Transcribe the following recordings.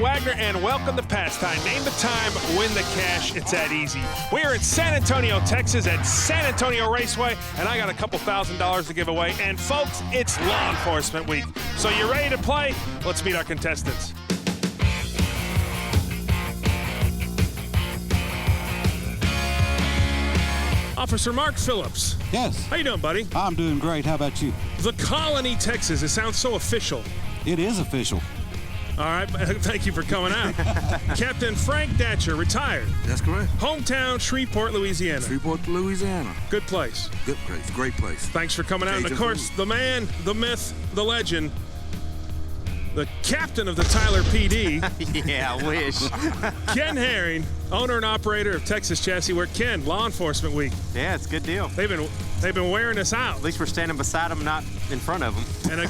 Wagner, and welcome to Pastime. Name the time, win the cash. It's that easy. We are in San Antonio, Texas at San Antonio Raceway, and I got a couple $1,000s to give away. And folks, it's Law Enforcement Week. So you ready to play? Let's meet our contestants. Officer Mark Phillips. Yes. How you doing, buddy? I'm doing great. How about you? The Colony, Texas. It sounds so official. It is official. All right, thank you for coming out. Captain Frank Datcher, retired. That's correct. Hometown, Shreveport, Louisiana. Shreveport, Louisiana. Good place. Good place, great place. Thanks for coming out. And of course, the man, the myth, the legend, the captain of the Tyler PD. Yeah, I wish. Ken Herring, owner and operator of Texas Chassis Work. Ken, Law Enforcement Week. Yeah, it's a good deal. They've been wearing us out. At least we're standing beside them, not in front of them.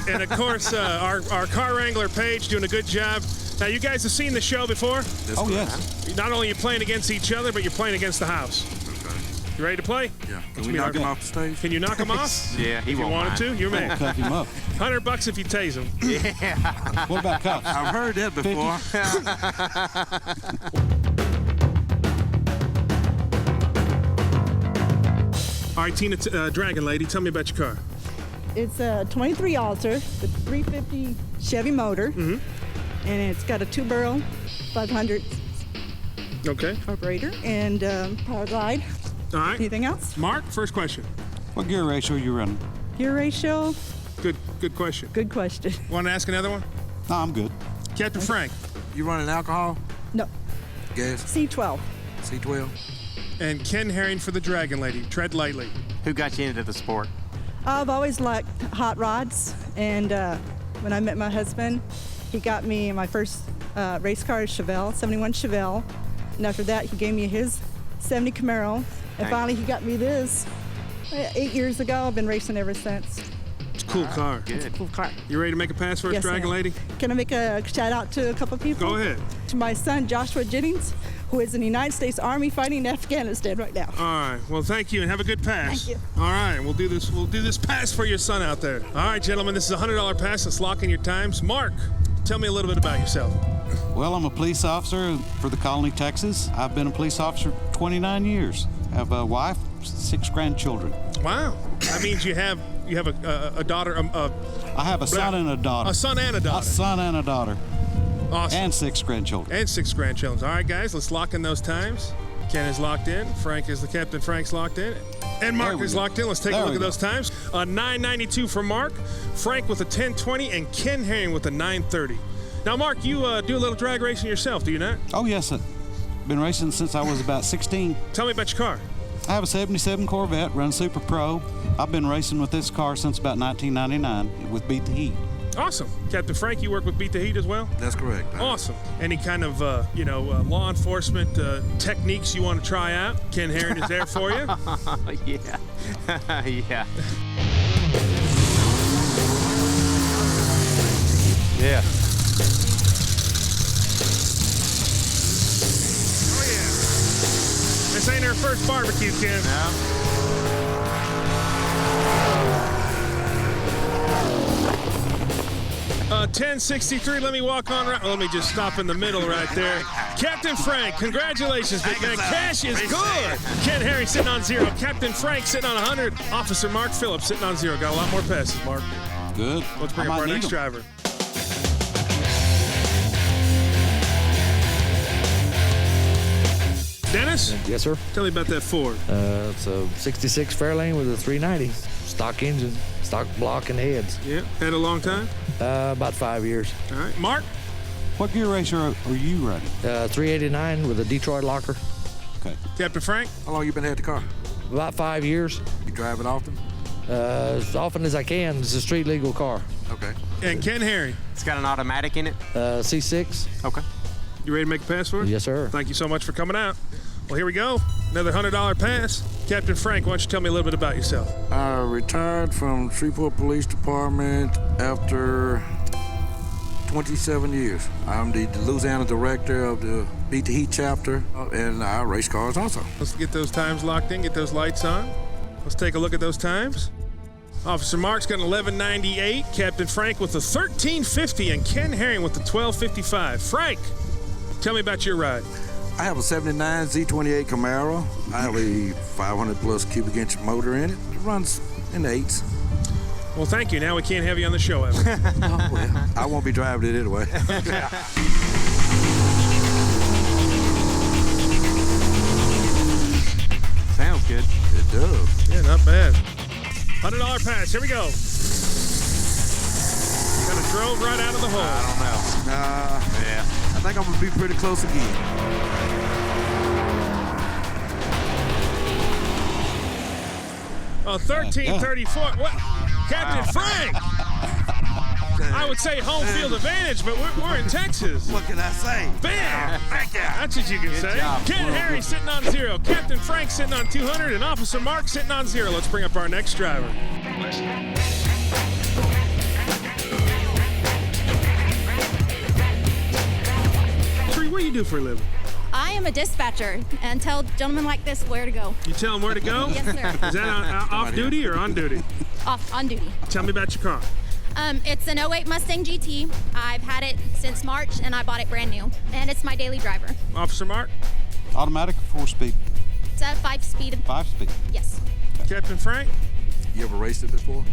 And of course, our car wrangler, Paige, doing a good job. Now, you guys have seen the show before? Oh, yes. Not only are you playing against each other, but you're playing against the house. Okay. You ready to play? Yeah. Can we knock him off the stage? Can you knock him off? Yeah, he if you won't wanted mind. to, you're We'll man. cuff him up. $100 if you tase him. Yeah. What about cuffs? I've heard that before. All right, Tina, Dragon Lady, tell me about your car. It's a 23 Alter with 350 Chevy motor, and it's got a 2-barrel 500 Okay. carburetor and power glide. All right. Anything else? Mark, first question. What gear ratio are you running? Gear ratio? Good question. Good question. Want to ask another one? No, I'm good. Captain Frank You running alcohol? No, Gas? C12. C12? and Ken Herring for the Dragon Lady. Tread lightly. Who got you into the sport? I've always liked hot rods, and when I met my husband, he got me my first race car, Chevelle, 71 Chevelle, and after that, he gave me his 70 Camaro, and finally he got me this 8 years ago. I've been racing ever since. It's a cool car. It's a cool car. You ready to make a pass for us, Yes, Dragon ma'am. Lady? Can I make a shout out to a couple people? Go ahead. To my son, Joshua Jennings, who is in the United States Army fighting in Afghanistan right now. All right. Well, thank you, and have a good pass. Thank you. All right. We'll do this. We'll do this pass for your son out there. All right, gentlemen. This is a $100 pass. Let's lock in your times. Mark, tell me a little bit about yourself. Well, I'm a police officer for the Colony, Texas. I've been a police officer for 29 years. I have a wife, 6 grandchildren. Wow. That means you have a daughter. I have a son and a daughter. A son and a daughter. A son and a daughter. Awesome. And 6 grandchildren. And 6 grandchildren. All right, guys, let's lock in those times. Ken is locked in. Frank is the captain. Frank's locked in. And Mark is locked in. Let's take a look at those times. A 992 for Mark, Frank with a 1020, and Ken Herring with a 930. Now, Mark, you do a little drag racing yourself, do you not? Oh, yes, I've been racing since I was about 16. Tell me about your car. I have a 77 Corvette, run Super Pro. I've been racing with this car since about 1999 with Beat the Heat. Awesome. Captain Frank, you work with Beat the Heat as well? That's correct. Awesome. Any kind of, law enforcement techniques you want to try out? Ken Herring is there for you. Yeah. Yeah. Yeah. Oh, yeah. This ain't our first barbecue, Ken. No. 1063, let me walk on right. Let me just stop in the middle right there. Captain Frank, congratulations, big man. Cash is good. Ken Herring sitting on 0. Captain Frank sitting on 100. Officer Mark Phillips sitting on 0. Got a lot more passes, Mark. Good. Let's bring up our next driver. Dennis? Yes, sir. Tell me about that Ford. It's a 66 Fairlane with a 390. Stock engine, stock block and heads. Yeah, had a long time? About 5 years. All right. Mark? What gear ratio are you running? 389 with a Detroit locker. Okay. Captain Frank? How long you been had the car? About 5 years. You drive it often? As often as I can. It's a street legal car. Okay. And Ken Herring. It's got an automatic in it? C6. Okay. You ready to make a pass for it? Yes, sir. Thank you so much for coming out. Well, here we go. Another $100 pass. Captain Frank, why don't you tell me a little bit about yourself? I retired from Shreveport Police Department after 27 years. I'm the Louisiana director of the Beat the Heat chapter, and I race cars also. Let's get those times locked in, get those lights on. Let's take a look at those times. Officer Mark's got an 1198, Captain Frank with a 1350, and Ken Herring with the 1255. Frank, Tell me about your ride. I have a 79 Z28 Camaro. I have a 500 plus cubic inch motor in it. It runs in the 8s. Well, thank you. Now we can't have you on the show ever. Oh, well, I won't be driving it anyway. Sounds good. It does. Yeah, not bad. $100 pass. Here we go. Kind of drove right out of the hole. I don't know. Yeah. I think I'm going to be pretty close again. Oh, 1334. What? Captain Frank! I would say home field advantage, but we're in Texas. What can I say? Bam! Thank you. That's what you can say. job. Ken Harry sitting on 0. Captain Frank sitting on 200, and Officer Mark sitting on 0. Let's bring up our next driver. Tree, what do you do for a living? I am a dispatcher and tell gentlemen like this where to go. You tell them where to go? Yes, sir. Is that off duty or on duty? Off on duty. Tell me about your car. It's an 08 Mustang GT. I've had it since March and I bought it brand new. And it's my daily driver. Officer Mark? Automatic or 4-speed? It's a 5-speed. 5-speed. Yes. Captain Frank? You ever raced it before?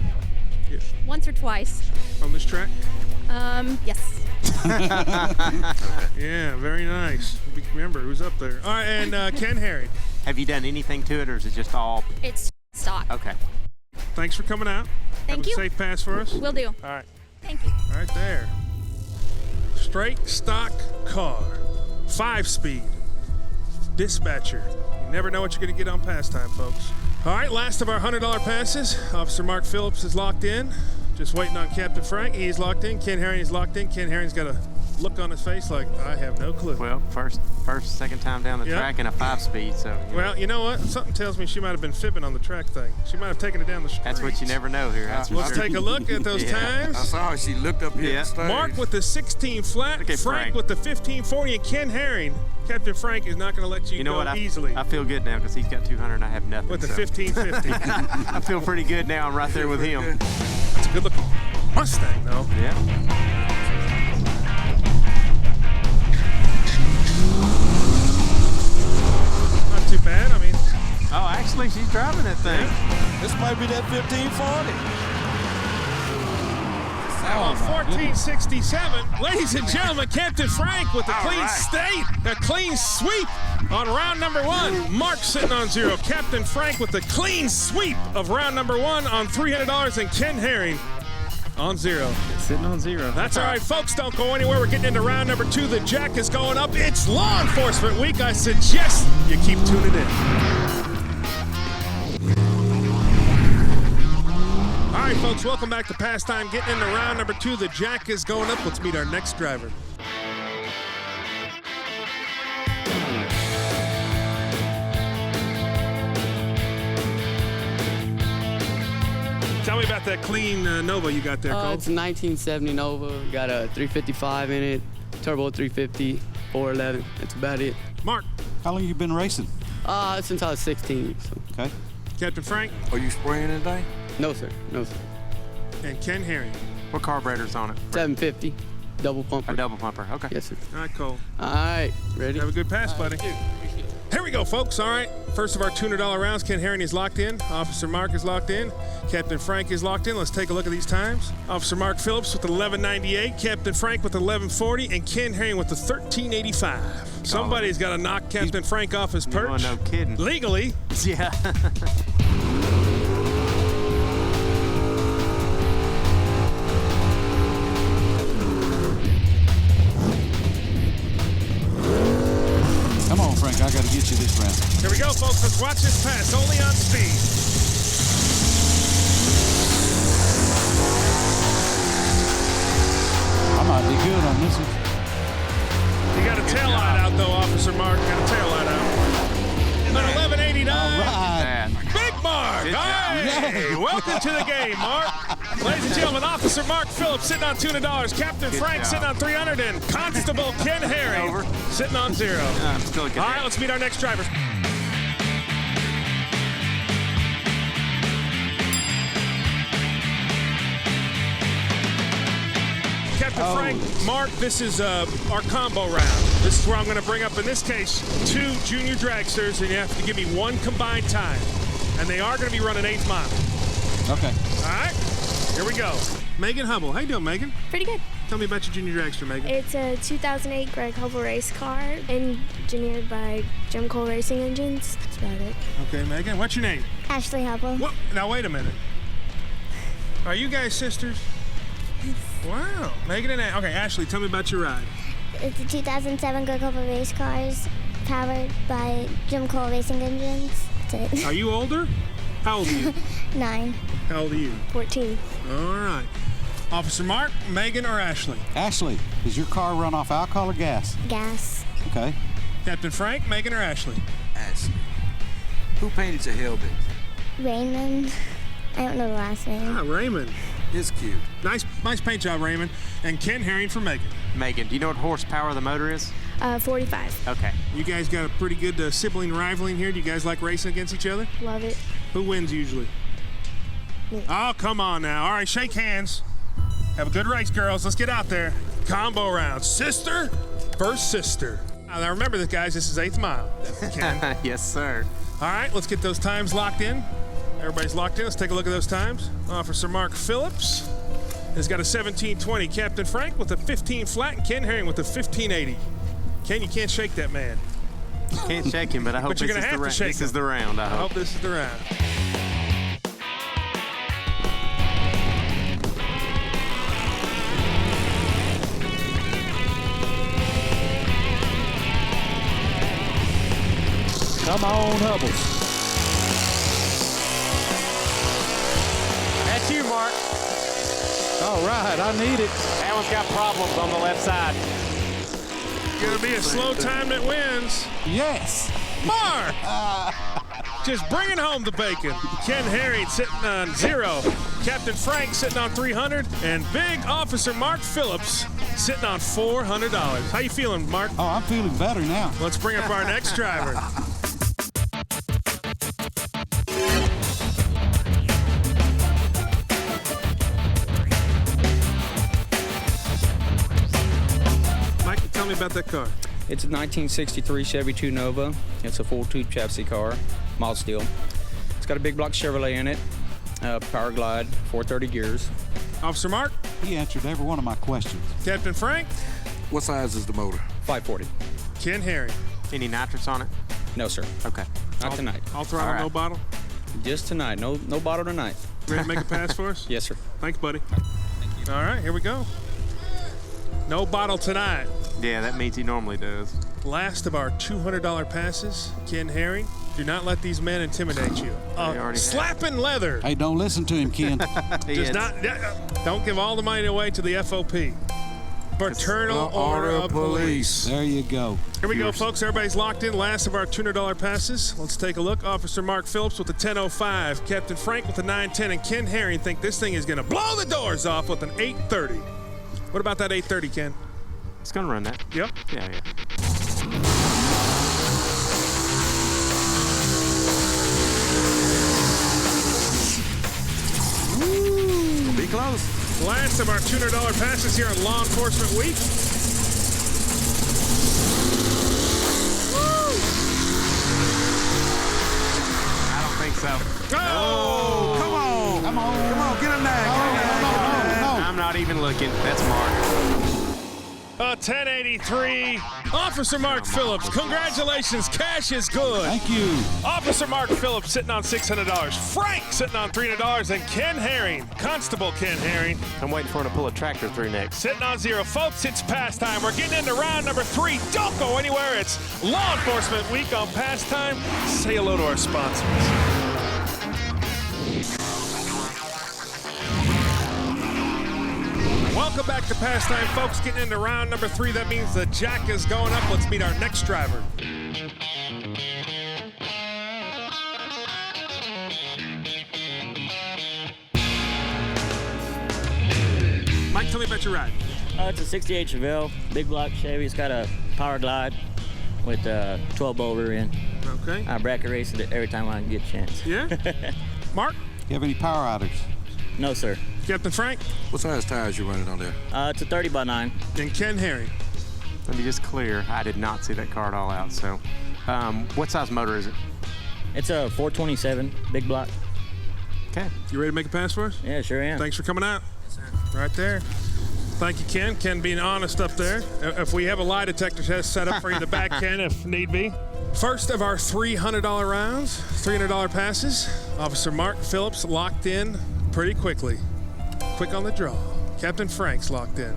Yes. Once or twice. On this track? Yes. Yeah, very nice. Remember who's up there. All right, and Ken Harry. Have you done anything to it, or is it just all? It's stock. Okay. Thanks for coming out. Thank Have you. a safe pass for us. Will do. All right. Thank you. Right there. Straight stock car. 5-speed. Dispatcher. You never know what you're going to get on pastime, folks. All right, last of our $100 passes. Officer Mark Phillips is locked in. Just waiting on Captain Frank. He's locked in. Ken Herring is locked in. Ken Herring's got a look on his face like, I have no clue. Well, second time down the Yep. track in a 5-speed, so. Well, you know what? Something tells me she might have been fibbing on the track thing. She might have taken it down the street. That's what you never know here. That's for Let's sure. take a look at those Yeah. I times. saw her. She looked up here Yeah. at the stage. Mark with the 16 flat, Look at Frank Frank. with the 1540, and Ken Herring. Captain Frank is not going to let you, You know go what? easily I feel good now because he's got 200 and I have nothing. with the so. 1550. I feel pretty good now. I'm right there with him. That's a good looking Mustang, though. Yeah. Not too bad. I mean, Oh, actually, she's driving that thing. This might be that 1540. 1467. Ladies and gentlemen, Captain Frank with a clean state, a clean sweep on round number 1. Mark sitting on 0. Captain Frank with a clean sweep of round number 1 on $300, and Ken Herring on 0. Sitting on 0. That's all right, folks. Don't go anywhere. We're getting into round number 2. The jack is going up. It's Law Enforcement Week. I suggest you keep tuning in. All right, folks, welcome back to Pastime. Getting into round number 2. The jack is going up. Let's meet our next driver. Tell me about that clean Nova you got there, Cole. It's a 1970 Nova. Got a 355 in it, turbo 350, 411. That's about it. Mark. How long you been racing? Since I was 16. So. Okay. Captain Frank. Are you spraying anything? No, sir. No, sir. And Ken Herring. What carburetor's on it? 750, double pumper. A double pumper. Okay. Yes, sir. All right, Cole. All right, ready? Have a good pass, buddy. Here we go, folks. All right, first of our $200 rounds. Ken Herring is locked in. Officer Mark is locked in. Captain Frank is locked in. Let's take a look at these times. Officer Mark Phillips with the 1198. Captain Frank with the 1140. And Ken Herring with the 1385. Somebody's got to knock Captain Frank off his perch. Oh, no kidding. Legally. Yeah. Come on, Frank. I got to get you this round. Here we go, folks. Let's watch this pass. Only on speed. I might be good on this one. You got a tail light out, though, Officer Mark. Got a tail light out. An 1189. All right. That. Big Mark. Good job. Hey, welcome to the game, Mark. Ladies and gentlemen, Officer Mark Phillips sitting on $200. Captain Frank job. sitting on 300, and Constable Ken Herring Over. sitting on 0. I'm still a good. All right, let's meet our next drivers. Captain Frank, Mark, this is our combo round. This is where I'm going to bring up, in this case, 2 junior dragsters, and you have to give me 1 combined time. And they are going to be running 8th mile. Okay. All right, here we go. Megan Hubble. How you doing, Megan? Pretty good. Tell me about your junior dragster, Megan. It's a 2008 Greg Hubble race car, engineered by Jim Cole Racing Engines. That's about it. Okay, Megan. What's your name? Ashley Hubble. What? Now, wait a minute. Are you guys sisters? Wow. Megan and okay, Ashley, tell me about your ride. It's a 2007 Greg Hubble race cars, powered by Jim Cole Racing Engines. That's it. Are you older? How old are you? 9. How old are you? 14. All right. Officer Mark, Megan, or Ashley? Ashley, does your car run off alcohol or gas? Gas. Okay. Captain Frank, Megan, or Ashley? Ashley. Who painted your helmet? Raymond. I don't know the last name. Ah, Raymond. It's cute. Nice paint job, Raymond. And Ken Herring for Megan. Megan, do you know what horsepower the motor is? 45. Okay. You guys got a pretty good sibling rivaling here. Do you guys like racing against each other? Love it. Who wins usually? Me. Oh, come on now. All right, shake hands. Have a good race, girls. Let's get out there. Combo round. Sister versus sister. Now remember this, guys. This is 8th mile. Ken. Yes, sir. All right, let's get those times locked in. Everybody's locked in. Let's take a look at those times. Officer Mark Phillips has got a 17:20. Captain Frank with a 15 flat, and Ken Herring with a 15:80. Ken, you can't shake that man. Can't shake him, but I hope But you're this gonna is have the to shake this is him. the round. I I hope. hope this is the round. Come on, Hubbles. That's you, Mark. All right, I need it. That one's got problems on the left side. Gonna be a slow time that wins. Yes. Mark! Just bringing home the bacon. Ken Herring sitting on 0. Captain Frank sitting on 300. And big Officer Mark Phillips sitting on $400. How you feeling, Mark? Oh, I'm feeling better now. Let's bring up our next driver. Mike, tell me about that car. It's a 1963 Chevy 2 Nova. It's a full tube chassis car, mild steel. It's got a big block Chevrolet in it, power glide, 430 gears. Officer Mark, He answered every one of my questions. Captain Frank, What size is the motor? 540. Ken Herring. Any nitrous on it? No, sir. Okay. Not tonight. All throttle, All right. no bottle. Just tonight. No bottle tonight. Ready to make a pass for us? Yes, sir. Thanks, buddy. All right, here we go. No bottle tonight. Yeah, that means he normally does. Last of our $200 passes, Ken Herring. Do not let these men intimidate you. already have. Slapping leather. Hey, don't listen to him, Ken. Does not. Don't give all the money away to the FOP. Fraternal Order of Police. There you go. Here we go, folks. Everybody's locked in. Last of our $200 passes. Let's take a look. Officer Mark Phillips with a 10.05. Captain Frank with a 9.10. And Ken Herring think this thing is going to blow the doors off with an 8.30. What about that 8.30, Ken? It's gonna run that. Yep. Yeah. Gonna be close. Last of our $200 passes here on Law Enforcement Week. I don't think so. Oh! Come on. Come on. Come on, get in there. Get in there. No. I'm not even looking. That's Mark. A 1083. Officer Mark Phillips, congratulations. Cash is good. Thank you. Officer Mark Phillips sitting on $600. Frank sitting on $300. And Ken Herring, Constable Ken Herring, I'm waiting for him to pull a tractor through next. sitting on 0. Folks, it's pastime. We're getting into round number 3. Don't go anywhere. It's Law Enforcement Week on Pastime. Say hello to our sponsors. Welcome back to Pastime, folks. Getting into round number 3. That means the jack is going up. Let's meet our next driver. Mike, tell me about your ride. It's a 68 Chevelle, big block Chevy. It's got a power glide with a 12-bolt rear end. Okay. I bracket race it every time I get a chance. Yeah? Mark? You have any power outers? No, sir. Captain Frank? What size tires you running on there? It's a 30 by 9. And Ken Herring. Let me just clear. I did not see that card all out. So, what size motor is it? It's a 427 big block. Okay. You ready to make a pass for us? Yeah, sure am. Thanks for coming out. Yes, sir. Right there. Thank you, Ken. Ken being honest up there. If we have a lie detector test set up for you to back Ken if need be. First of our $300 rounds, $300 passes. Officer Mark Phillips locked in pretty quickly. Quick on the draw. Captain Frank's locked in.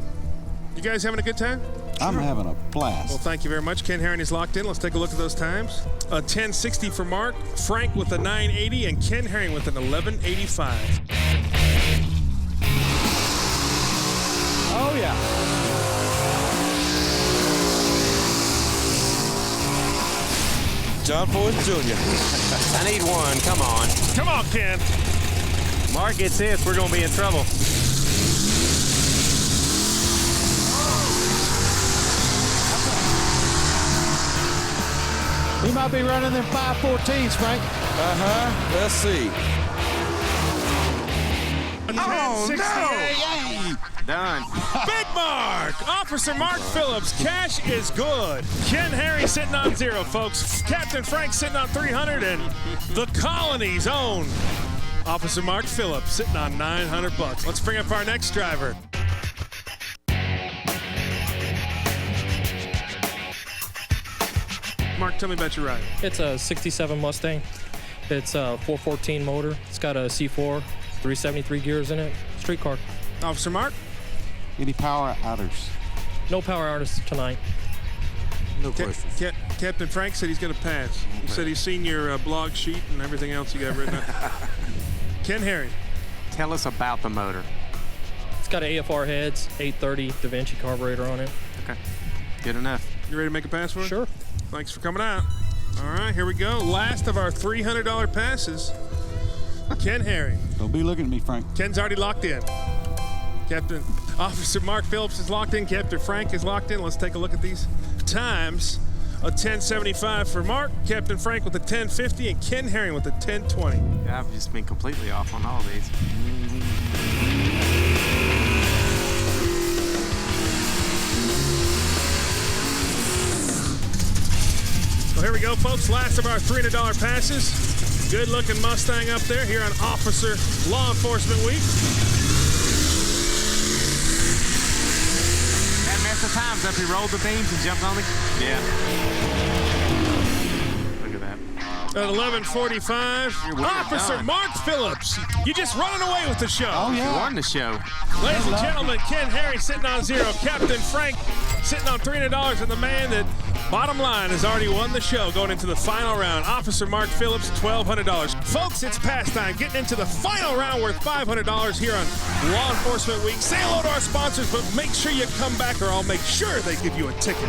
You guys having a good time? I'm having a blast. Well, thank you very much. Ken Herring is locked in. Let's take a look at those times. A 1060 for Mark, Frank with a 980, and Ken Herring with an 1185. Oh, yeah. John Force Jr. I need one. Come on. Come on, Ken. Mark gets this. We're going to be in trouble. He might be running them 514s, Frank. Let's see. Oh, no! Done. Big Mark! Officer Mark Phillips, cash is good. Ken Herring sitting on 0, folks. Captain Frank sitting on 300, and the Colony's own Officer Mark Phillips sitting on $900. Let's bring up our next driver. Mark, tell me about your ride. It's a 67 Mustang. It's a 414 motor. It's got a C4, 373 gears in it. Street car. Officer Mark? Any power outers? No power outers tonight. No questions. Captain Frank said he's going to pass. He said he's seen your blog sheet and everything else you got written up. Ken Herring. Tell us about the motor. It's got AFR heads, 830 Da Vinci carburetor on it. Okay. Good enough. You ready to make a pass for us? Sure. Thanks for coming out. All right, here we go. Last of our $300 passes. Ken Herring. Don't be looking at me, Frank. Ken's already locked in. Captain Officer Mark Phillips is locked in. Captain Frank is locked in. Let's take a look at these times. A 1075 for Mark, Captain Frank with a 1050, and Ken Herring with a 1020. Yeah, I've just been completely off on all of these. Well, here we go, folks. Last of our $300 passes. Good-looking Mustang up there here on Officer Law Enforcement Week. That mess of times up. He rolled the beams and jumped on the... Yeah. Look at that. At 11:45, Officer Mark Phillips. You just running away with the show. Oh, yeah. You won the show. Ladies and gentlemen, Ken Herring sitting on 0. Captain Frank sitting on $300, and the man that, bottom line, has already won the show going into the final round. Officer Mark Phillips, $1,200. Folks, it's past time. Getting into the final round worth $500 here on Law Enforcement Week. Say hello to our sponsors, but make sure you come back or I'll make sure they give you a ticket.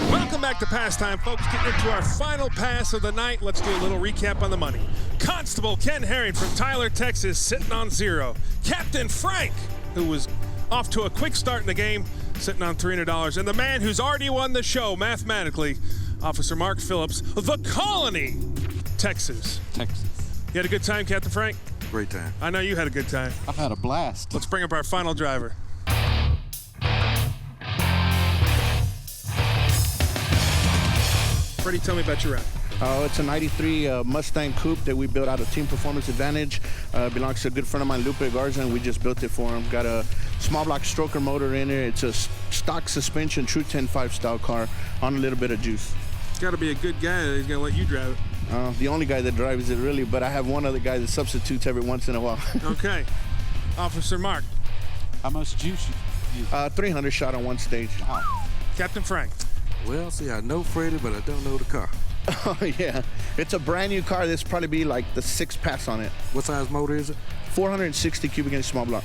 Welcome back to Pastime, folks. Getting into our final pass of the night. Let's do a little recap on the money. Constable Ken Herring from Tyler, Texas, sitting on 0. Captain Frank, who was off to a quick start in the game, sitting on $300. And the man who's already won the show mathematically, Officer Mark Phillips, the Colony, Texas. You had a good time, Captain Frank? Great time. I know you had a good time. I've had a blast. Let's bring up our final driver. Freddie, tell me about your ride. It's a 93 Mustang Coupe that we built out of Team Performance Advantage. Belongs to a good friend of mine, Lupe Garza, and we just built it for him. Got a small block stroker motor in it. It's a stock suspension, true 10.5 style car on a little bit of juice. It's got to be a good guy that's going to let you drive it. The only guy that drives it, really, but I have one other guy that substitutes every once in a while. Okay. Officer Mark. How much juice you 300 shot on one stage. Wow. Captain Frank. Well, see, I know Freddie, but I don't know the car. Oh, yeah. It's a brand new car. This probably be like the 6th pass on it. What size motor is it? 460 cubic inch small block.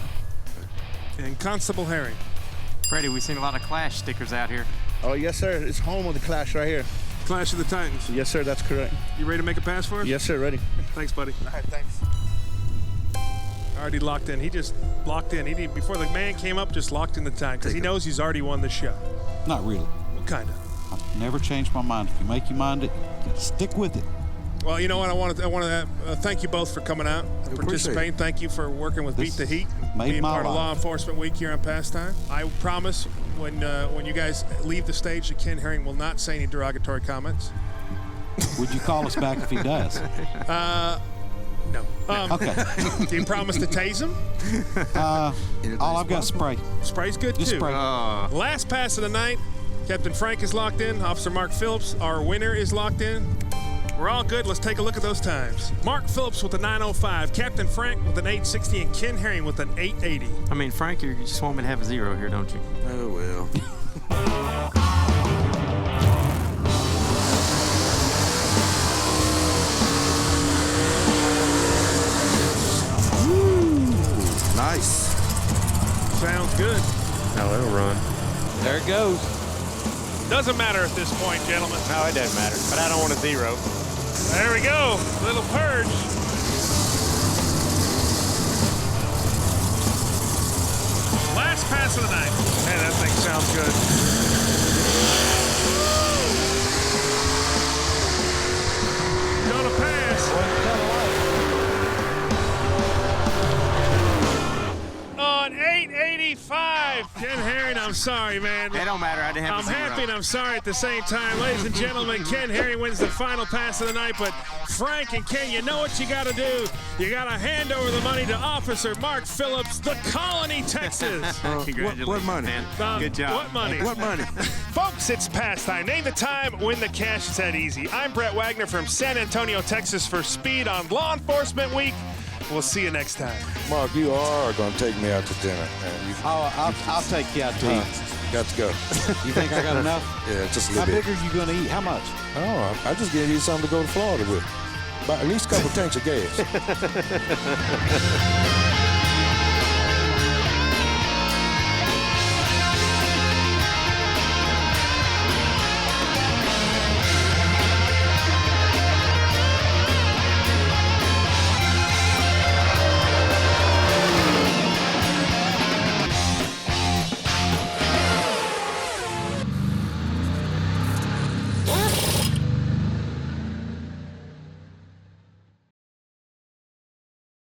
And Constable Herring. Freddie, we've seen a lot of Clash stickers out here. Oh, yes, sir. It's home of the Clash right here. Clash of the Titans. Yes, sir. That's correct. You ready to make a pass for us? Yes, sir. Ready. Thanks, buddy. All right, thanks. Already locked in. He just locked in. He didn't, before the man came up, just locked in the time because he knows he's already won the show. Not really. What kind of? I've never changed my mind. If you make your mind it, stick with it. Well, you know what? I want to thank you both for coming out and participating. Thank you for working with Beat the Heat, being part of Law Enforcement Week here on Pastime. I promise when you guys leave the stage, that Ken Herring will not say any derogatory comments. Would you call us back if he does? No. Okay. Do you promise to tase him? All I've got is spray. Spray's good, Just too. spray. Last pass of the night. Captain Frank is locked in. Officer Mark Phillips, our winner, is locked in. We're all good. Let's take a look at those times. Mark Phillips with a 9:05. Captain Frank with an 8:60. And Ken Herring with an 8:80. I mean, Frank, you just want me to have a 0 here, don't you? Oh, well. Nice. Sounds good. No, it'll run. There it goes. Doesn't matter at this point, gentlemen. No, it doesn't matter. But I don't want a 0. There we go. Little purge. Last pass of the night. Man, that thing sounds good. Gonna pass. On 885. Ken Herring, I'm sorry, man. It don't matter. I didn't have I'm a 0. happy and I'm sorry at the same time. Ladies and gentlemen, Ken Herring wins the final pass of the night. But Frank and Ken, you know what you got to do. You got to hand over the money to Officer Mark Phillips, the Colony, Texas. Congratulations, what money? man. Good job. What money? What money? Folks, it's pastime. Name the time, win the cash. It's that easy. I'm Brett Wagner from San Antonio, Texas for Speed on Law Enforcement Week. We'll see you next time. Mark, you are going to take me out to dinner. I'll take you out to eat. Got to go. You think I got enough? Yeah, just a How little bit. big are you going to eat? How much? Oh, I just gave you something to go to Florida with. But at least a couple tanks of gas.